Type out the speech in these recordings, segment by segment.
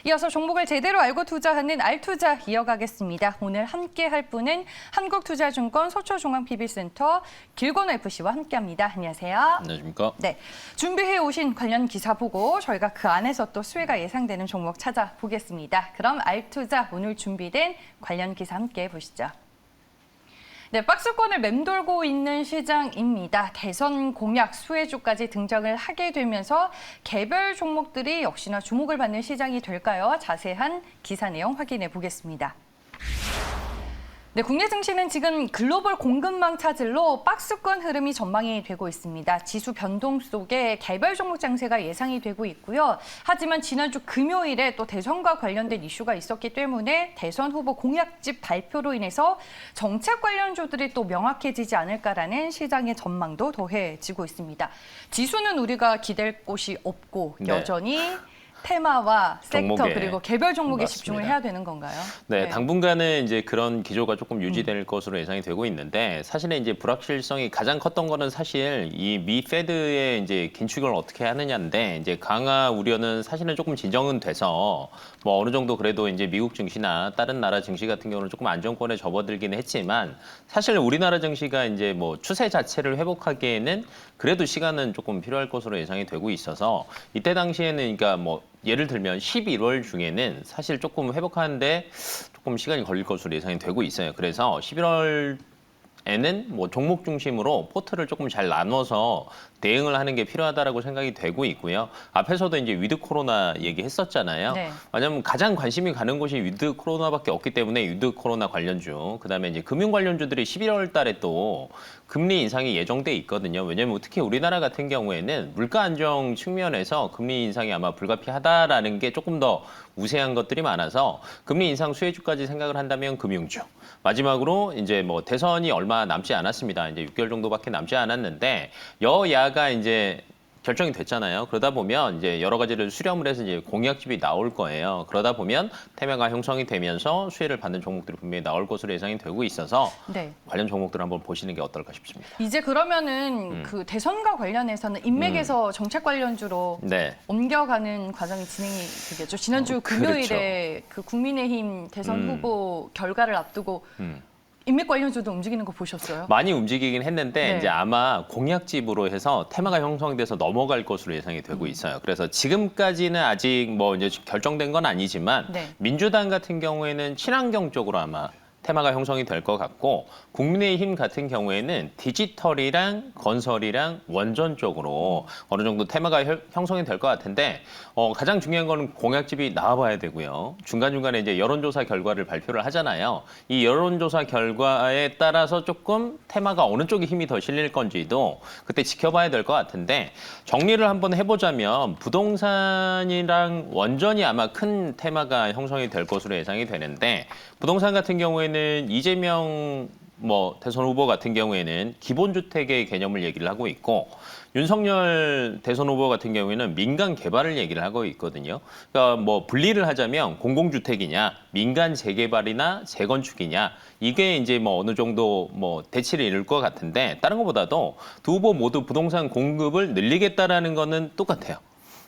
이어서 종목을 제대로 알고 투자하는 알투자 이어가겠습니다. 오늘 함께할 분은 한국투자증권 서초중앙PB센터 길건우 FC와 함께합니다. 안녕하세요. 안녕하십니까? 네, 준비해 오신 관련 기사 보고 저희가 그 안에서 또 수혜가 예상되는 종목 찾아보겠습니다. 그럼 알투자 오늘 준비된 관련 기사 함께 보시죠. 네, 박스권을 맴돌고 있는 시장입니다. 대선 공약 수혜주까지 등장을 하게 되면서 개별 종목들이 역시나 주목을 받는 시장이 될까요? 자세한 기사 내용 확인해 보겠습니다. 네, 국내 증시는 지금 글로벌 공급망 차질로 박스권 흐름이 전망이 되고 있습니다. 지수 변동 속에 개별 종목 장세가 예상이 되고 있고요. 하지만 지난주 금요일에 또 대선과 관련된 이슈가 있었기 때문에 대선 후보 공약집 발표로 인해서 정책 관련주들이 또 명확해지지 않을까라는 시장의 전망도 더해지고 있습니다. 지수는 우리가 기댈 곳이 없고 여전히 테마와 섹터 종목에. 그리고 개별 종목에 맞습니다. 집중을 해야 되는 건가요? 네, 당분간은 이제 그런 기조가 조금 유지될 것으로 예상이 되고 있는데 사실은 이제 불확실성이 가장 컸던 거는 사실 이 미 페드의 이제 긴축을 어떻게 하느냐인데 이제 강화 우려는 사실은 조금 진정은 돼서 뭐 어느 정도 그래도 이제 미국 증시나 다른 나라 증시 같은 경우는 조금 안정권에 접어들기는 했지만 사실 우리나라 증시가 이제 뭐 추세 자체를 회복하기에는 그래도 시간은 조금 필요할 것으로 예상이 되고 있어서 이때 당시에는 그러니까 뭐 예를 들면 11월 중에는 사실 조금 회복하는데 조금 시간이 걸릴 것으로 예상이 되고 있어요. 그래서 11월에는 뭐 종목 중심으로 포트를 조금 잘 나눠서 대응을 하는 게 필요하다라고 생각이 되고 있고요. 앞에서도 이제 위드 코로나 얘기했었잖아요. 네. 왜냐하면 가장 관심이 가는 곳이 위드 코로나밖에 없기 때문에 위드 코로나 관련주, 그다음에 이제 금융 관련주들이 11월 달에 또 금리 인상이 예정돼 있거든요. 왜냐하면 특히 우리나라 같은 경우에는 물가 안정 측면에서 금리 인상이 아마 불가피하다라는 게 조금 더 우세한 것들이 많아서 금리 인상 수혜주까지 생각을 한다면 금융주. 마지막으로 이제 뭐 대선이 얼마 남지 않았습니다. 이제 6개월 정도밖에 남지 않았는데 여야가 이제 결정이 됐잖아요. 그러다 보면 이제 여러 가지를 수렴을 해서 이제 공약집이 나올 거예요. 그러다 보면 테마가 형성이 되면서 수혜를 받는 종목들이 분명히 나올 것으로 예상이 되고 있어서 관련 종목들을 한번 보시는 게 어떨까 싶습니다. 이제 그러면은 그 대선과 관련해서는 인맥에서 정책 관련주로 옮겨가는 과정이 진행이 되겠죠. 지난주 금요일에 그 국민의힘 대선 후보 결과를 앞두고 인맥 관련주도 움직이는 거 보셨어요? 많이 움직이긴 했는데 이제 아마 공약집으로 해서 테마가 형성돼서 넘어갈 것으로 예상이 되고 있어요. 그래서 지금까지는 아직 뭐 이제 결정된 건 아니지만 민주당 같은 경우에는 친환경 쪽으로 아마 테마가 형성이 될 것 같고 국민의힘 같은 경우에는 디지털이랑 건설이랑 원전 쪽으로 어느 정도 테마가 형성이 될 것 같은데 가장 중요한 거는 공약집이 나와봐야 되고요. 중간중간에 이제 여론조사 결과를 발표를 하잖아요. 이 여론조사 결과에 따라서 조금 테마가 어느 쪽에 힘이 더 실릴 건지도 그때 지켜봐야 될 것 같은데 정리를 한번 해보자면 부동산이랑 원전이 아마 큰 테마가 형성이 될 것으로 예상이 되는데 부동산 같은 경우에는 이재명 대선 후보 같은 경우에는 기본주택의 개념을 얘기를 하고 있고 윤석열 대선 후보 같은 경우에는 민간 개발을 얘기를 하고 있거든요. 그러니까 뭐 분리를 하자면 공공주택이냐, 민간 재개발이나 재건축이냐 이게 이제 뭐 어느 정도 뭐 대치를 이룰 것 같은데 다른 것보다도 두 후보 모두 부동산 공급을 늘리겠다라는 거는 똑같아요.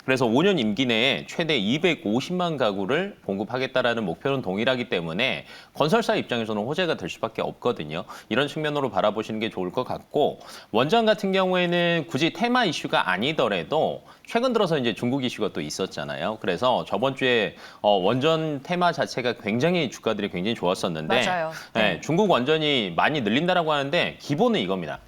그래서 5년 임기 내에 최대 250만 가구를 공급하겠다라는 목표는 동일하기 때문에 건설사 입장에서는 호재가 될 수밖에 없거든요. 이런 측면으로 바라보시는 게 좋을 것 같고 원전 같은 경우에는 굳이 테마 이슈가 아니더라도 최근 들어서 이제 중국 이슈가 또 있었잖아요. 그래서 저번 주에 원전 테마 자체가 굉장히 주가들이 굉장히 좋았었는데 맞아요. 중국 원전이 많이 늘린다라고 하는데 기본은 이겁니다.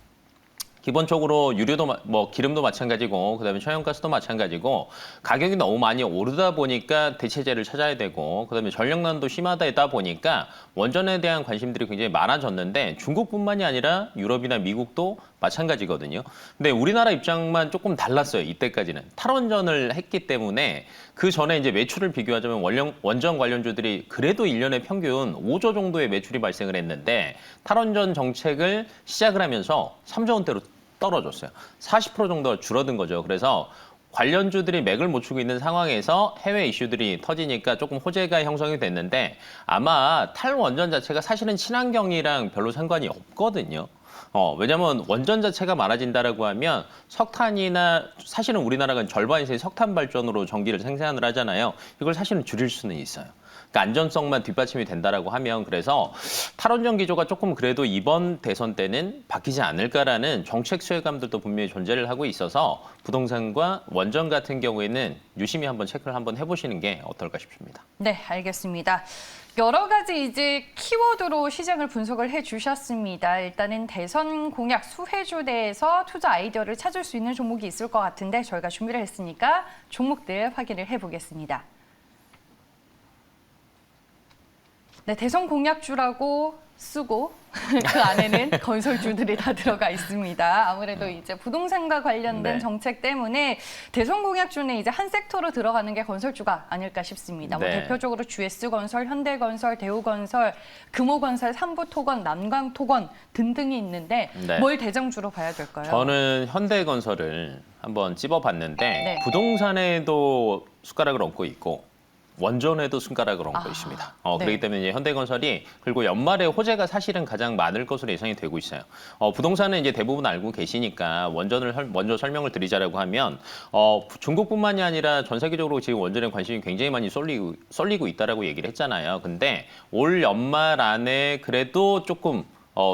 기본적으로 유류도 기름도 마찬가지고 그다음에 천연가스도 마찬가지고 가격이 너무 많이 오르다 보니까 대체제를 찾아야 되고 그다음에 전력난도 심하다 보니까 원전에 대한 관심들이 굉장히 많아졌는데 중국뿐만이 아니라 유럽이나 미국도 마찬가지거든요. 근데 우리나라 입장만 조금 달랐어요. 이때까지는 탈원전을 했기 때문에 그 전에 이제 매출을 비교하자면 원전 관련주들이 그래도 1년에 평균 5조 정도의 매출이 발생을 했는데 탈원전 정책을 시작을 하면서 3조 원대로 떨어졌어요. 40% 정도 줄어든 거죠. 그래서 관련주들이 맥을 못 추고 있는 상황에서 해외 이슈들이 터지니까 조금 호재가 형성이 됐는데 아마 탈원전 자체가 사실은 친환경이랑 별로 상관이 없거든요. 왜냐하면 원전 자체가 많아진다라고 하면 석탄이나 사실은 우리나라가 절반 이상의 석탄 발전으로 전기를 생산을 하잖아요. 이걸 사실은 줄일 수는 있어요. 그러니까 안전성만 뒷받침이 된다라고 하면 그래서 탈원전 기조가 조금 그래도 이번 대선 때는 바뀌지 않을까라는 정책 수혜감들도 분명히 존재를 하고 있어서 부동산과 원전 같은 경우에는 유심히 한번 체크를 한번 해보시는 게 어떨까 싶습니다. 네, 알겠습니다. 여러 가지 이제 키워드로 시장을 분석을 해주셨습니다. 일단은 대선 공약 수혜주 내에서 투자 아이디어를 찾을 수 있는 종목이 있을 것 같은데 저희가 준비를 했으니까 종목들 확인을 해보겠습니다. 네, 대선 공약주라고 쓰고 그 안에는 건설주들이 다 들어가 있습니다. 아무래도 이제 부동산과 관련된 네. 정책 때문에 대선 공약주는 이제 한 섹터로 들어가는 게 건설주가 아닐까 싶습니다. 뭐 네. 대표적으로 GS건설, 현대건설, 대우건설, 금호건설, 삼부토건, 남광토건 등등이 있는데 네. 뭘 대장주로 봐야 될까요? 저는 현대건설을 한번 찝어봤는데 네. 부동산에도 숟가락을 얹고 있고 원전에도 손가락을 얹고 아, 있습니다. 네. 그렇기 때문에 이제 현대건설이 그리고 연말에 호재가 사실은 가장 많을 것으로 예상이 되고 있어요. 부동산은 이제 대부분 알고 계시니까 원전을 먼저 설명을 드리자라고 하면 중국뿐만이 아니라 전 세계적으로 지금 원전에 관심이 굉장히 많이 쏠리고 있다라고 얘기를 했잖아요. 근데 올 연말 안에 그래도 조금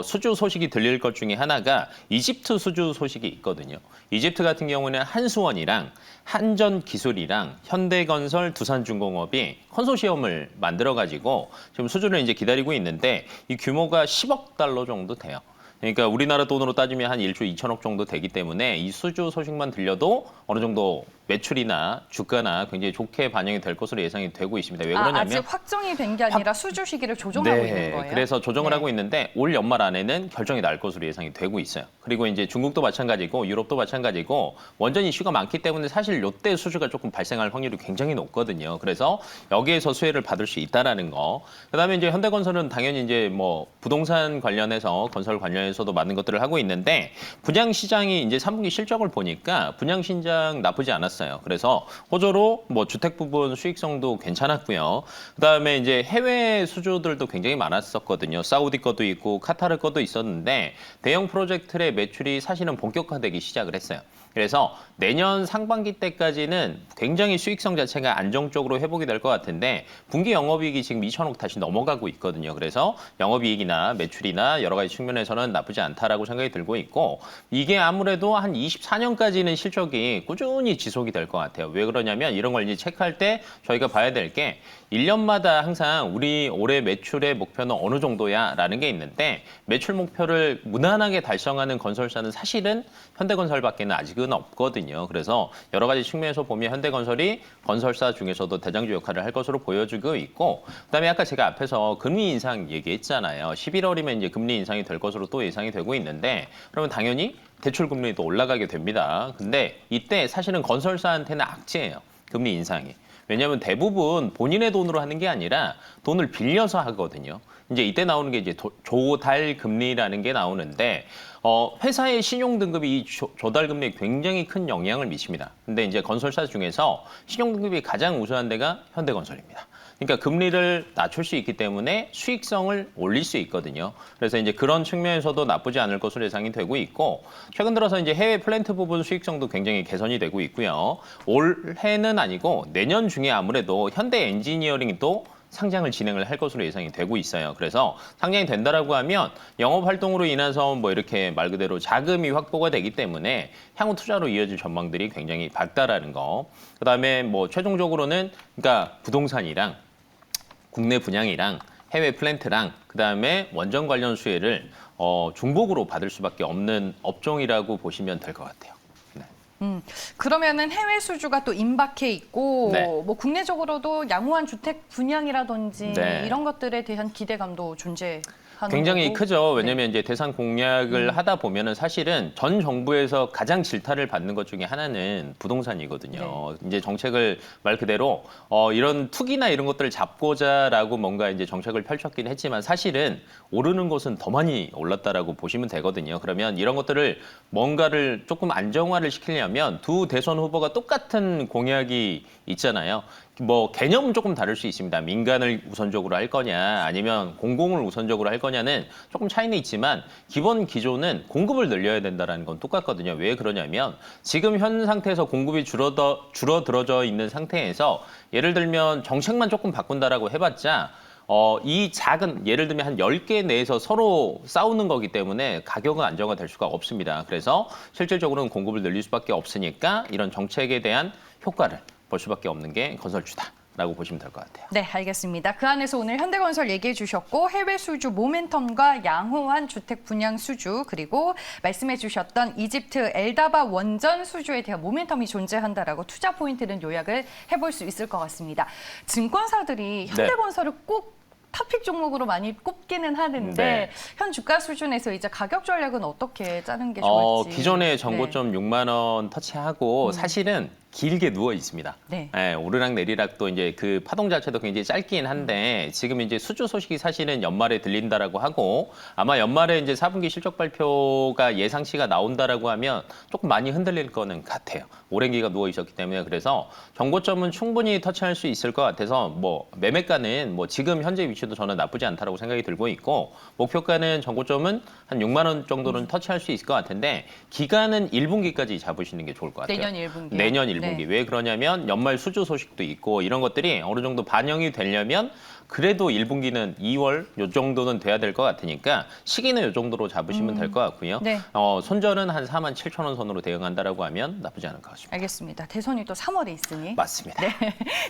수주 소식이 들릴 것 중에 하나가 이집트 수주 소식이 있거든요. 이집트 같은 경우는 한수원이랑 한전기술이랑 현대건설, 두산중공업이 컨소시엄을 만들어가지고 지금 수주를 이제 기다리고 있는데 이 규모가 10억 달러 정도 돼요. 그러니까 우리나라 돈으로 따지면 한 1조 2천억 정도 되기 때문에 이 수주 소식만 들려도 어느 정도 매출이나 주가나 굉장히 좋게 반영이 될 것으로 예상이 되고 있습니다. 왜 그러냐면 아직 확정이 된 게 아니라 수주 시기를 조정하고 있는 거예요? 그래서 조정을 네. 하고 있는데 올 연말 안에는 결정이 날 것으로 예상이 되고 있어요. 그리고 이제 중국도 마찬가지고 유럽도 마찬가지고 원전 이슈가 많기 때문에 사실 이때 수주가 조금 발생할 확률이 굉장히 높거든요. 그래서 여기에서 수혜를 받을 수 있다라는 거. 그다음에 이제 현대건설은 당연히 이제 뭐 부동산 관련해서 건설 관련해서도 많은 것들을 하고 있는데 분양 시장이 이제 3분기 실적을 보니까 분양 시장 나쁘지 않았어요. 그래서 호조로 뭐 주택 부분 수익성도 괜찮았고요. 그다음에 이제 해외 수주들도 굉장히 많았었거든요. 사우디 것도 있고 카타르 것도 있었는데 대형 프로젝트의 매출이 사실은 본격화되기 시작을 했어요. 그래서 내년 상반기 때까지는 굉장히 수익성 자체가 안정적으로 회복이 될 것 같은데 분기 영업이익이 지금 2천억 다시 넘어가고 있거든요. 그래서 영업이익이나 매출이나 여러 가지 측면에서는 나쁘지 않다라고 생각이 들고 있고 이게 아무래도 한 24년까지는 실적이 꾸준히 지속이 될 것 같아요. 왜 그러냐면 이런 걸 이제 체크할 때 저희가 봐야 될 게 1년마다 항상 우리 올해 매출의 목표는 어느 정도야라는 게 있는데 매출 목표를 무난하게 달성하는 건설사는 사실은 현대건설밖에는 아직은 없거든요. 그래서 여러 가지 측면에서 보면 현대건설이 건설사 중에서도 대장주 역할을 할 것으로 보여지고 있고 그다음에 아까 제가 앞에서 금리 인상 얘기했잖아요. 11월이면 이제 금리 인상이 될 것으로 또 예상이 되고 있는데 그러면 당연히 대출 금리도 올라가게 됩니다. 근데 이때 사실은 건설사한테는 악재예요. 금리 인상이. 왜냐하면 대부분 본인의 돈으로 하는 게 아니라 돈을 빌려서 하거든요. 이제 이때 나오는 게 이제 조달 금리라는 게 나오는데 회사의 신용 등급이 이 조달 금리에 굉장히 큰 영향을 미칩니다. 근데 이제 건설사 중에서 신용 등급이 가장 우수한 데가 현대건설입니다. 그러니까 금리를 낮출 수 있기 때문에 수익성을 올릴 수 있거든요. 그래서 이제 그런 측면에서도 나쁘지 않을 것으로 예상이 되고 있고 최근 들어서 이제 해외 플랜트 부분 수익성도 굉장히 개선이 되고 있고요. 올해는 아니고 내년 중에 아무래도 현대 엔지니어링이 또 상장을 진행을 할 것으로 예상이 되고 있어요. 그래서 상장이 된다라고 하면 영업 활동으로 인해서 뭐 이렇게 말 그대로 자금이 확보가 되기 때문에 향후 투자로 이어질 전망들이 굉장히 밝다라는 거. 그다음에 뭐 최종적으로는 그러니까 부동산이랑 국내 분양이랑 해외 플랜트랑 그다음에 원전 관련 수혜를 중복으로 받을 수밖에 없는 업종이라고 보시면 될 것 같아요. 그러면은 해외 수주가 또 임박해 있고 네. 뭐 국내적으로도 양호한 주택 분양이라든지 네. 이런 것들에 대한 기대감도 존재하는 굉장히 거고. 크죠. 왜냐하면 이제 대상 공약을 하다 보면은 사실은 전 정부에서 가장 질타를 받는 것 중에 하나는 부동산이거든요. 이제 정책을 말 그대로 이런 투기나 이런 것들을 잡고자라고 뭔가 이제 정책을 펼쳤긴 했지만 사실은 오르는 곳은 더 많이 올랐다라고 보시면 되거든요. 그러면 이런 것들을 뭔가를 조금 안정화를 시키려면 뭐냐면 두 대선 후보가 똑같은 공약이 있잖아요. 뭐 개념은 조금 다를 수 있습니다. 민간을 우선적으로 할 거냐 아니면 공공을 우선적으로 할 거냐는 조금 차이는 있지만 기본 기조는 공급을 늘려야 된다는 건 똑같거든요. 왜 그러냐면 지금 현 상태에서 공급이 줄어들어져 있는 상태에서 예를 들면 정책만 조금 바꾼다라고 해봤자 이 작은 예를 들면 한 10개 내에서 서로 싸우는 거기 때문에 가격은 안정화될 수가 없습니다. 그래서 실질적으로는 공급을 늘릴 수밖에 없으니까 이런 정책에 대한 효과를 볼 수밖에 없는 게 건설주다라고 보시면 될 것 같아요. 네, 알겠습니다. 그 안에서 오늘 현대건설 얘기해 주셨고 해외 수주 모멘텀과 양호한 주택 분양 수주 그리고 말씀해 주셨던 이집트 엘다바 원전 수주에 대한 모멘텀이 존재한다라고 투자 포인트는 요약을 해볼 수 있을 것 같습니다. 증권사들이 현대건설을 꼭 탑픽 종목으로 많이 꼽기는 하는데 현 주가 수준에서 이제 가격 전략은 어떻게 짜는 게 좋을지. 기존에 전고점 6만 원 터치하고 사실은 길게 누워 있습니다. 오르락 내리락도 이제 그 파동 자체도 굉장히 짧긴 한데 지금 이제 수주 소식이 사실은 연말에 들린다라고 하고 아마 연말에 이제 4분기 실적 발표가 예상치가 나온다라고 하면 조금 많이 흔들릴 거는 같아요. 오랜 기간 누워 있었기 때문에 그래서 전고점은 충분히 터치할 수 있을 것 같아서 뭐 매매가는 뭐 지금 현재 위치도 저는 나쁘지 않다라고 생각이 들고 있고 목표가는 전고점은 한 6만 원 정도는 터치할 수 있을 것 같은데 기간은 1분기까지 잡으시는 게 좋을 것 같아요. 내년 1분기. 내년 1분기. 왜 그러냐면 연말 수주 소식도 있고 이런 것들이 어느 정도 반영이 되려면 그래도 1분기는 2월 요 정도는 돼야 될 것 같으니까 시기는 요 정도로 잡으시면 될 것 같고요. 손절은 한 4만 7천 원 선으로 대응한다라고 하면 나쁘지 않을 것 같습니다. 알겠습니다. 대선이 또 3월에 있으니. 맞습니다.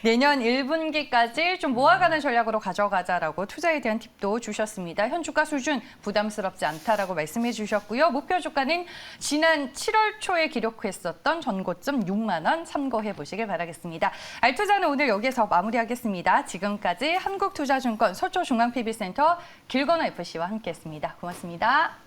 내년 1분기까지 좀 모아가는 전략으로 가져가자라고 투자에 대한 팁도 주셨습니다. 현 주가 수준 부담스럽지 않다라고 말씀해 주셨고요. 목표 주가는 지난 7월 초에 기록했었던 전고점 6만 원 참고해 보시길 바라겠습니다. 알투자는 오늘 여기서 마무리하겠습니다. 지금까지 한국투자증권 서초중앙PB센터 길건호 FC와 함께했습니다. 고맙습니다.